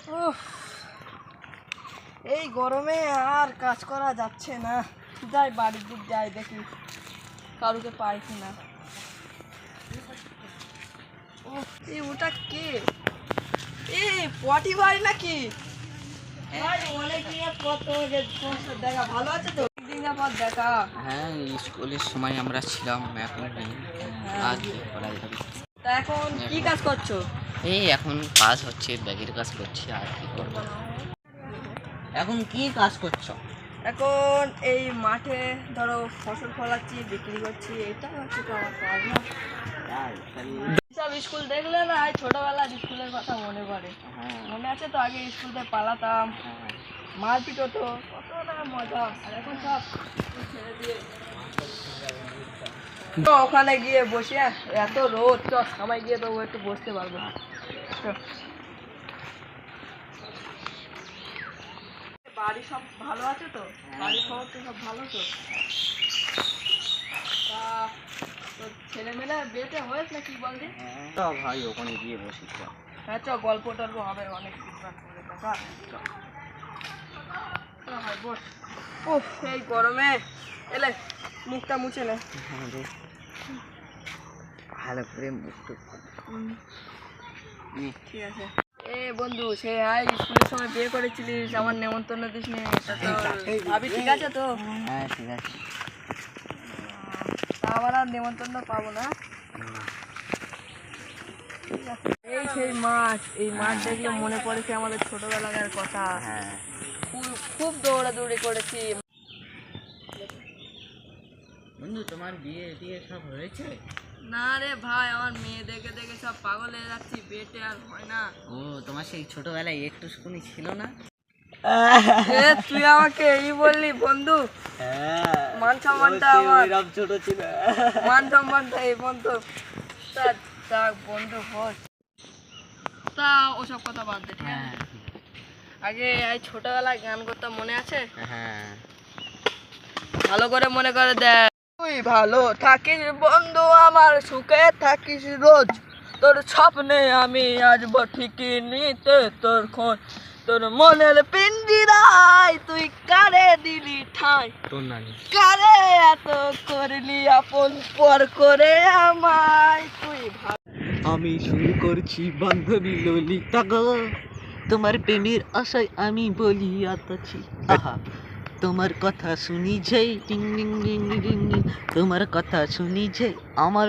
উফ, এই গরমে আর কাজ করা যাচ্ছে না। যাই বাড়ির দিক যাই, দেখি কারুকে পাই কিনা। এই ওটা কে? এই পটি ভাই নাকি? ভাই অনেক দিনের পর তোমাকে দেখা, ভালো আছে তো? দিনের পর দেখা। হ্যাঁ, স্কুলের সময় আমরা ছিলাম, এখন নেই। আর কি করা যাবে? তা এখন কি কাজ করছো? এই এখন কাজ হচ্ছে, ব্যাগের কাজ করছি, আর কি করবো। এখন কি কাজ করছো? এখন এই মাঠে ধরো ফসল ফলাচ্ছি, বিক্রি করছি, এটা হচ্ছে তো আমার কাজ না। সব স্কুল দেখলে না, এই ছোটবেলার স্কুলের কথা মনে পড়ে। মনে আছে তো, আগে স্কুলে পালাতাম, মারপিট হতো, কত না মজা। আর এখন সব ছেড়ে দিয়ে তো ওখানে গিয়ে বসে এত রোদ, চ সময় গিয়ে তো একটু বসতে পারবো। বাড়ি সব ভালো আছে তো? বাড়ির খবর তো সব ভালো তো? তা তোর ছেলেমেয়েরা বিয়েতে হয়েছে না কি বললি? ভাই ওখানে গিয়ে বসিস। হ্যাঁ চ, গল্প টল্প হবে অনেক কিছু করে দেখা। হয় বস। ও এই গরমে এলে মুখটা মুছে নে। ভালো করে মুখটা ঠিক আছে। এ বন্ধু, সে আয় স্কুলের সময় বিয়ে করেছিলিস, আমার নেমন্তন্ন দিস নি। ভাবি ঠিক আছে তো? হ্যাঁ ঠিক আছে। তা আবার আর নেমন্তন্ন পাবো না। এই সেই মাঠ, এই মাঠ দেখলে মনে পড়েছে আমাদের ছোটবেলাকার কথা। হ্যাঁ, খুব দৌড়াদৌড়ি করেছি। বন্ধু তোমার বিয়ে টিয়ে সব হয়েছে? না রে ভাই, আমার মেয়ে দেখে দেখে সব পাগল হয়ে যাচ্ছি, বিয়েতে আর হয় না। ও, তোমার সেই ছোটবেলায় একটু শুনি ছিল না? তুই আমাকে এই বললি বন্ধু? মান সম্মানটা আমার, ছোট ছিল। মান সম্মানটা এই বন্ধু। তা বন্ধু হোস, তা ওসব কথা বাদ দে, ঠিক আছে? আগে এই ছোটবেলায় গান করতাম, মনে আছে? হ্যাঁ, ভালো করে মনে করে দেখ। তুই ভালো থাকিস বন্ধু আমার, সুখে থাকিস রোজ, তোর স্বপ্নে আমি আসবো ঠিকই নিতে তোর খোঁজ। তোর মনের পিঞ্জিরায় তুই কারে দিলি ঠাঁই, তোর নানি কারে এত করলি আপন পর করে আমায়। তুই ভালো। আমি শুরু করছি বান্ধবী ললিতা গো, তোমার প্রেমের আশায় আমি বলি আছি। আহা, তোমার কথা শুনি যে টিং টিং টিং টিং, তোমার কথা শুনি যে আমার